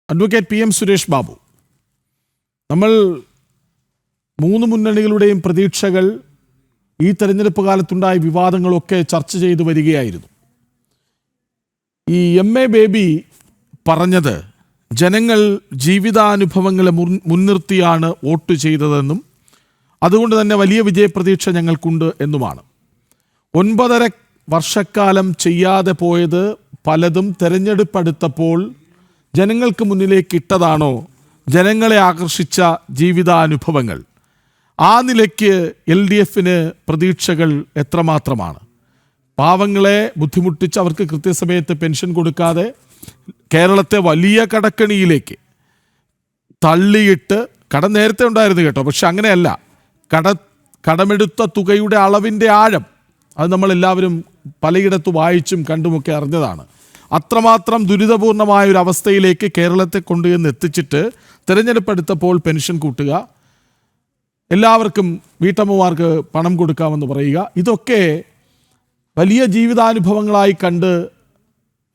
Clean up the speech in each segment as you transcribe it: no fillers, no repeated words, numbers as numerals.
Advocate PM Suresh Babu, നമ്മൾ മൂന്ന് മുന്നണികളുടെയും പ്രതീക്ഷകൾ ഈ തെരഞ്ഞെടുപ്പ് കാലത്തുണ്ടായ വിവാദങ്ങളൊക്കെ ചർച്ച ചെയ്തു വരികയായിരുന്നു. ഈ MA ബേബി പറഞ്ഞത് ജനങ്ങൾ ജീവിതാനുഭവങ്ങളെ മുൻനിർത്തിയാണ് വോട്ട് ചെയ്തതെന്നും അതുകൊണ്ട് തന്നെ വലിയ വിജയപ്രതീക്ഷ ഞങ്ങൾക്കുണ്ട് എന്നുമാണ്. 9.5 വർഷക്കാലം ചെയ്യാതെ പോയത് പലതും തെരഞ്ഞെടുപ്പ് അടുത്തപ്പോൾ ജനങ്ങൾക്ക് മുന്നിലേക്ക് ഇട്ടതാണോ ജനങ്ങളെ ആകർഷിച്ച ജീവിതാനുഭവങ്ങൾ? ആ നിലയ്ക്ക് LDFന് പ്രതീക്ഷകൾ എത്രമാത്രമാണ്? പാവങ്ങളെ ബുദ്ധിമുട്ടിച്ച് അവർക്ക് കൃത്യസമയത്ത് പെൻഷൻ കൊടുക്കാതെ കേരളത്തെ വലിയ കടക്കണിയിലേക്ക് തള്ളിയിട്ട്, കടം നേരത്തെ ഉണ്ടായിരുന്നു കേട്ടോ, പക്ഷെ അങ്ങനെയല്ല, കടമെടുത്ത തുകയുടെ അളവിൻ്റെ ആഴം അത് നമ്മളെല്ലാവരും പലയിടത്ത് വായിച്ചും കണ്ടുമൊക്കെ അറിഞ്ഞതാണ്. അത്രമാത്രം ദുരിതപൂർണമായ ഒരു അവസ്ഥയിലേക്ക് കേരളത്തെ കൊണ്ടുവന്ന് എത്തിച്ചിട്ട് തെരഞ്ഞെടുപ്പ് എടുത്തപ്പോൾ പെൻഷൻ കൂട്ടുക, എല്ലാവർക്കും വീട്ടമ്മമാർക്ക് പണം കൊടുക്കാമെന്ന് പറയുക, ഇതൊക്കെ വലിയ ജീവിതാനുഭവങ്ങളായി കണ്ട്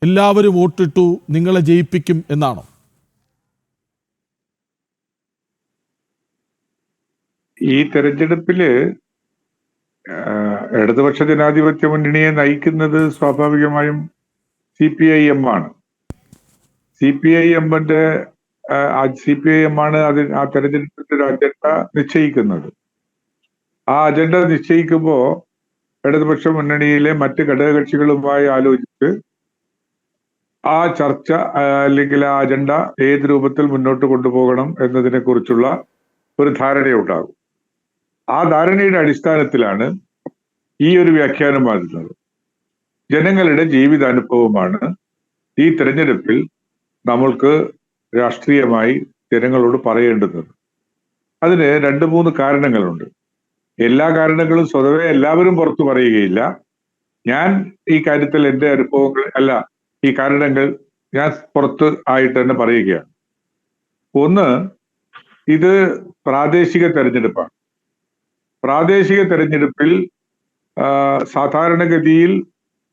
എല്ലാവരും വോട്ടിട്ടു നിങ്ങളെ ജയിപ്പിക്കും എന്നാണോ? ഈ തെരഞ്ഞെടുപ്പില് ഇടതുപക്ഷ ജനാധിപത്യ മുന്നണിയെ നയിക്കുന്നത് സ്വാഭാവികമായും CPIM ആണ്. CPIM ആണ് ആ തെരഞ്ഞെടുപ്പിന്റെ ഒരു അജണ്ട നിശ്ചയിക്കുന്നത്. ആ അജണ്ട നിശ്ചയിക്കുമ്പോൾ ഇടതുപക്ഷ മുന്നണിയിലെ മറ്റ് ഘടകകക്ഷികളുമായി ആലോചിച്ച് ആ ചർച്ച അല്ലെങ്കിൽ ആ അജണ്ട ഏത് രൂപത്തിൽ മുന്നോട്ട് കൊണ്ടുപോകണം എന്നതിനെ കുറിച്ചുള്ള ഒരു ധാരണയുണ്ടാകും. ആ ധാരണയുടെ അടിസ്ഥാനത്തിലാണ് ഈ ഒരു വ്യാഖ്യാനം വരുന്നത്. ജനങ്ങളുടെ ജീവിതാനുഭവമാണ് ഈ തെരഞ്ഞെടുപ്പിൽ നമ്മൾക്ക് രാഷ്ട്രീയമായി ജനങ്ങളോട് പറയേണ്ടുന്നത്. അതിന് 2-3 കാരണങ്ങളുണ്ട്. എല്ലാ കാരണങ്ങളും സ്വതവേ എല്ലാവരും പുറത്തു പറയുകയില്ല. ഞാൻ ഈ കാര്യത്തിൽ എൻ്റെ അനുഭവങ്ങൾ ഈ കാരണങ്ങൾ ഞാൻ പുറത്ത് ആയിട്ട് തന്നെ പറയുകയാണ്. ഒന്ന്, ഇത് പ്രാദേശിക തെരഞ്ഞെടുപ്പാണ്. പ്രാദേശിക തെരഞ്ഞെടുപ്പിൽ സാധാരണഗതിയിൽ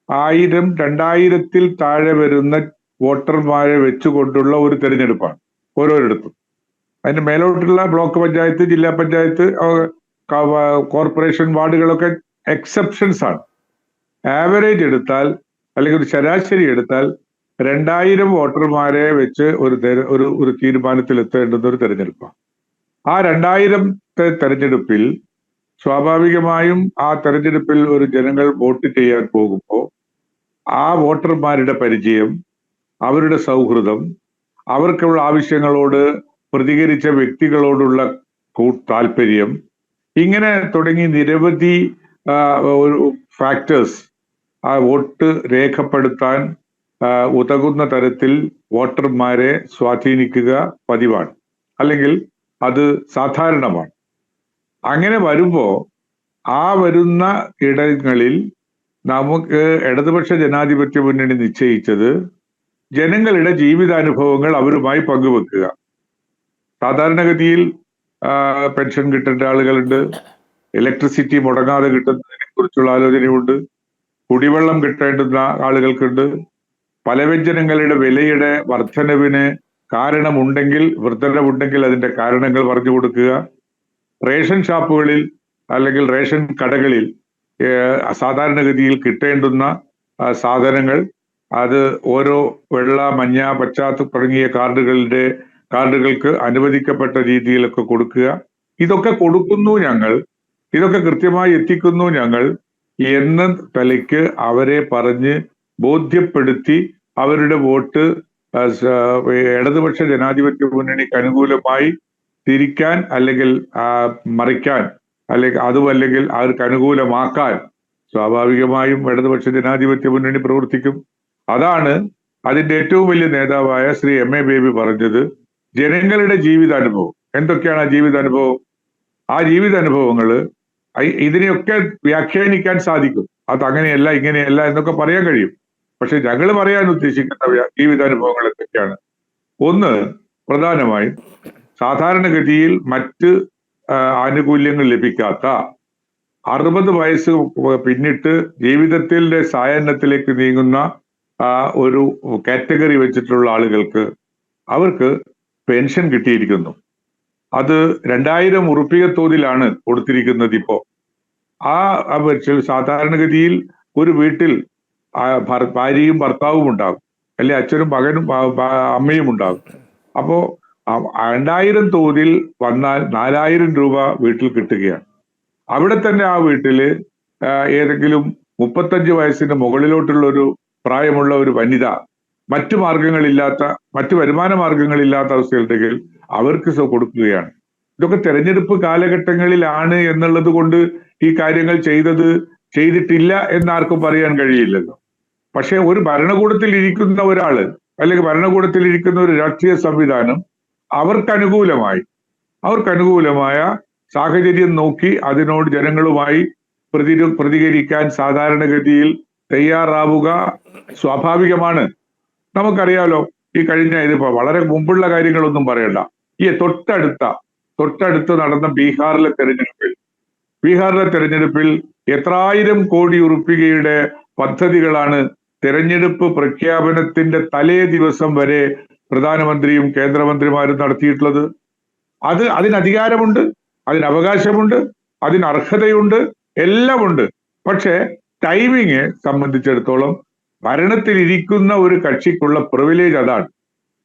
1000-2000 താഴെ വരുന്ന വോട്ടർമാരെ വെച്ചുകൊണ്ടുള്ള ഒരു തെരഞ്ഞെടുപ്പാണ് ഓരോരിടത്തും. അതിന് മേലോട്ടുള്ള ബ്ലോക്ക് പഞ്ചായത്ത്, ജില്ലാ പഞ്ചായത്ത്, കോർപ്പറേഷൻ വാർഡുകളൊക്കെ എക്സെപ്ഷൻസ് ആണ്. ആവറേജ് എടുത്താൽ അല്ലെങ്കിൽ ഒരു ശരാശരി എടുത്താൽ 2000 വോട്ടർമാരെ വെച്ച് ഒരു തീരുമാനത്തിൽ എത്തേണ്ടുന്ന ഒരു തെരഞ്ഞെടുപ്പാണ്. ആ 2000-ത്തെ തെരഞ്ഞെടുപ്പിൽ സ്വാഭാവികമായും ആ തെരഞ്ഞെടുപ്പിൽ ഒരു ജനങ്ങൾ വോട്ട് ചെയ്യാൻ പോകുമ്പോൾ ആ വോട്ടർമാരുടെ പരിചയം, അവരുടെ സൗഹൃദം, അവർക്കുള്ള ആവശ്യങ്ങളോട് പ്രതികരിച്ച വ്യക്തികളോടുള്ള താല്പര്യം, ഇങ്ങനെ തുടങ്ങി നിരവധി ഫാക്ടേഴ്സ് ആ വോട്ട് രേഖപ്പെടുത്താൻ ഉതകുന്ന തരത്തിൽ വോട്ടർമാരെ സ്വാധീനിക്കുക പതിവാണ്, അല്ലെങ്കിൽ അത് സാധാരണമാണ്. അങ്ങനെ വരുമ്പോൾ ആ വരുന്ന ഇടങ്ങളിൽ നമുക്ക് ഇടതുപക്ഷ ജനാധിപത്യ മുന്നണി നിശ്ചയിച്ചത് ജനങ്ങളുടെ ജീവിതാനുഭവങ്ങൾ അവരുമായി പങ്കുവെക്കുക. സാധാരണഗതിയിൽ പെൻഷൻ കിട്ടേണ്ട ആളുകളുണ്ട്, ഇലക്ട്രിസിറ്റി മുടങ്ങാതെ കിട്ടുന്നതിനെ കുറിച്ചുള്ള ആലോചനയുണ്ട്, കുടിവെള്ളം കിട്ടേണ്ടുന്ന ആളുകൾക്കുണ്ട്, പലവ്യഞ്ജനങ്ങളുടെ വിലയുടെ വർധനവിന് വർധനവുണ്ടെങ്കിൽ അതിന്റെ കാരണങ്ങൾ പറഞ്ഞു കൊടുക്കുക, റേഷൻ ഷാപ്പുകളിൽ അല്ലെങ്കിൽ റേഷൻ കടകളിൽ സാധാരണഗതിയിൽ കിട്ടേണ്ടുന്ന സാധനങ്ങൾ അത് ഓരോ വെള്ള, മഞ്ഞ, പച്ച തുടങ്ങിയ കാർഡുകൾക്ക് അനുവദിക്കപ്പെട്ട രീതിയിലൊക്കെ കൊടുക്കുക. ഇതൊക്കെ കൊടുക്കുന്നു ഞങ്ങൾ, ഇതൊക്കെ കൃത്യമായി എത്തിക്കുന്നു ഞങ്ങൾ എന്ന തലയ്ക്ക് അവരെ പറഞ്ഞ് ബോധ്യപ്പെടുത്തി അവരുടെ വോട്ട് ഇടതുപക്ഷ ജനാധിപത്യ മുന്നണിക്ക് അനുകൂലമായി തിരിക്കാൻ അല്ലെങ്കിൽ മറിക്കാൻ അല്ലെങ്കിൽ അവർക്ക് അനുകൂലമാക്കാൻ സ്വാഭാവികമായും ഇടതുപക്ഷ ജനാധിപത്യ മുന്നണി പ്രവർത്തിക്കും. അതാണ് അതിന്റെ ഏറ്റവും വലിയ നേതാവായ ശ്രീ MA ബേബി പറഞ്ഞത്. ജനങ്ങളുടെ ജീവിതാനുഭവം എന്തൊക്കെയാണ് ആ ജീവിതാനുഭവം? ആ ജീവിതാനുഭവങ്ങള് ഇതിനെയൊക്കെ വ്യാഖ്യാനിക്കാൻ സാധിക്കും. അത് അങ്ങനെയല്ല, ഇങ്ങനെയല്ല എന്നൊക്കെ പറയാൻ കഴിയും. പക്ഷെ ഞങ്ങൾ പറയാൻ ഉദ്ദേശിക്കുന്ന ജീവിതാനുഭവങ്ങൾ എന്തൊക്കെയാണ്? ഒന്ന്, പ്രധാനമായും സാധാരണഗതിയിൽ മറ്റ് ആനുകൂല്യങ്ങൾ ലഭിക്കാത്ത 60 വയസ്സ് പിന്നിട്ട് ജീവിതത്തിന്റെ സായാഹ്നത്തിലേക്ക് നീങ്ങുന്ന ഒരു കാറ്റഗറി വെച്ചിട്ടുള്ള ആളുകൾക്ക് അവർക്ക് പെൻഷൻ കിട്ടിയിരിക്കുന്നു. അത് 2000 ഉറുപ്പിക തോതിലാണ് കൊടുത്തിരിക്കുന്നത് ഇപ്പോ. ആ സാധാരണഗതിയിൽ ഒരു വീട്ടിൽ ഭാര്യയും ഭർത്താവും ഉണ്ടാകും, അല്ലെ അച്ഛനും മകനും അമ്മയും ഉണ്ടാകും. അപ്പോ 2000 തോതിൽ വന്നാൽ 4000 രൂപ വീട്ടിൽ കിട്ടുകയാണ്. അവിടെ തന്നെ ആ വീട്ടില് ഏതെങ്കിലും 35 വയസ്സിന് മുകളിലോട്ടുള്ള ഒരു പ്രായമുള്ള ഒരു വനിത മറ്റു മാർഗങ്ങളില്ലാത്ത, മറ്റു വരുമാന മാർഗങ്ങളില്ലാത്ത അവസ്ഥയിലുണ്ടെങ്കിൽ അവർക്ക് കൊടുക്കുകയാണ്. ഇതൊക്കെ തെരഞ്ഞെടുപ്പ് കാലഘട്ടങ്ങളിലാണ് എന്നുള്ളത് കൊണ്ട് ഈ കാര്യങ്ങൾ ചെയ്തിട്ടില്ല എന്നാർക്കും പറയാൻ കഴിയില്ലല്ലോ. പക്ഷെ ഒരു ഭരണകൂടത്തിൽ ഇരിക്കുന്ന ഒരാള്, അല്ലെങ്കിൽ ഭരണകൂടത്തിൽ ഇരിക്കുന്ന ഒരു രാഷ്ട്രീയ സംവിധാനം അവർക്കനുകൂലമായ സാഹചര്യം നോക്കി അതിനോട് ജനങ്ങളുമായി പ്രതികരിക്കാൻ സാധാരണഗതിയിൽ തയ്യാറാവുക സ്വാഭാവികമാണ്. നമുക്കറിയാലോ, ഈ കഴിഞ്ഞ ഇതിപ്പോ വളരെ മുമ്പുള്ള കാര്യങ്ങളൊന്നും പറയണ്ട, ഈ തൊട്ടടുത്ത് നടന്ന ബീഹാറിലെ തെരഞ്ഞെടുപ്പിൽ എത്രായിരം കോടി ഉറുപ്പികയുടെ പദ്ധതികളാണ് തെരഞ്ഞെടുപ്പ് പ്രഖ്യാപനത്തിന്റെ തലേ ദിവസം വരെ പ്രധാനമന്ത്രിയും കേന്ദ്രമന്ത്രിമാരും നടത്തിയിട്ടുള്ളത്. അതിന് അധികാരമുണ്ട്, അതിന് അവകാശമുണ്ട്, അതിന് അർഹതയുണ്ട്, എല്ലാമുണ്ട്. പക്ഷെ ടൈമിങ് സംബന്ധിച്ചിടത്തോളം ഭരണത്തിലിരിക്കുന്ന ഒരു കക്ഷിക്കുള്ള പ്രിവിലേജ് അതാണ്.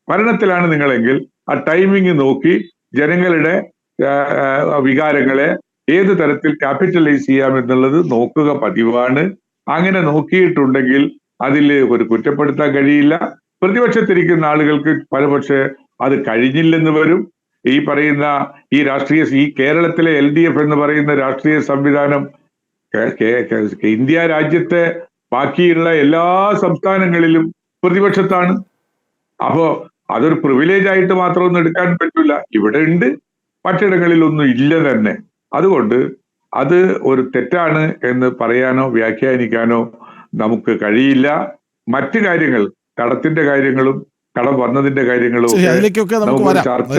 ഭരണത്തിലാണ് നിങ്ങളെങ്കിൽ ആ ടൈമിങ് നോക്കി ജനങ്ങളുടെ വികാരങ്ങളെ ഏത് തരത്തിൽ ക്യാപിറ്റലൈസ് ചെയ്യാം എന്നുള്ളത് നോക്കുക പതിവാണ്. അങ്ങനെ നോക്കിയിട്ടുണ്ടെങ്കിൽ അതിൽ ഒരു കുറ്റപ്പെടുത്താൻ കഴിയില്ല. പ്രതിപക്ഷത്തിരിക്കുന്ന ആളുകൾക്ക് പലപക്ഷെ അത് കഴിഞ്ഞില്ലെന്ന് വരും. ഈ പറയുന്ന ഈ കേരളത്തിലെ LDF എന്ന് പറയുന്ന രാഷ്ട്രീയ സംവിധാനം ഇന്ത്യ രാജ്യത്തെ ബാക്കിയുള്ള എല്ലാ സംസ്ഥാനങ്ങളിലും പ്രതിപക്ഷത്താണ്. അപ്പോ അതൊരു പ്രിവിലേജ് ആയിട്ട് മാത്രമൊന്നും എടുക്കാൻ പറ്റില്ല. ഇവിടെ ഉണ്ട്, മറ്റിടങ്ങളിലൊന്നും ഇല്ല തന്നെ. അതുകൊണ്ട് അത് ഒരു തെറ്റാണ് എന്ന് പറയാനോ വ്യാഖ്യാനിക്കാനോ നമുക്ക് കഴിയില്ല. മറ്റു കാര്യങ്ങൾ, കടത്തിന്റെ കാര്യങ്ങളും കടം വന്നതിന്റെ കാര്യങ്ങളും അതിലേക്കൊക്കെ നമുക്ക് വരാം. ചർച്ച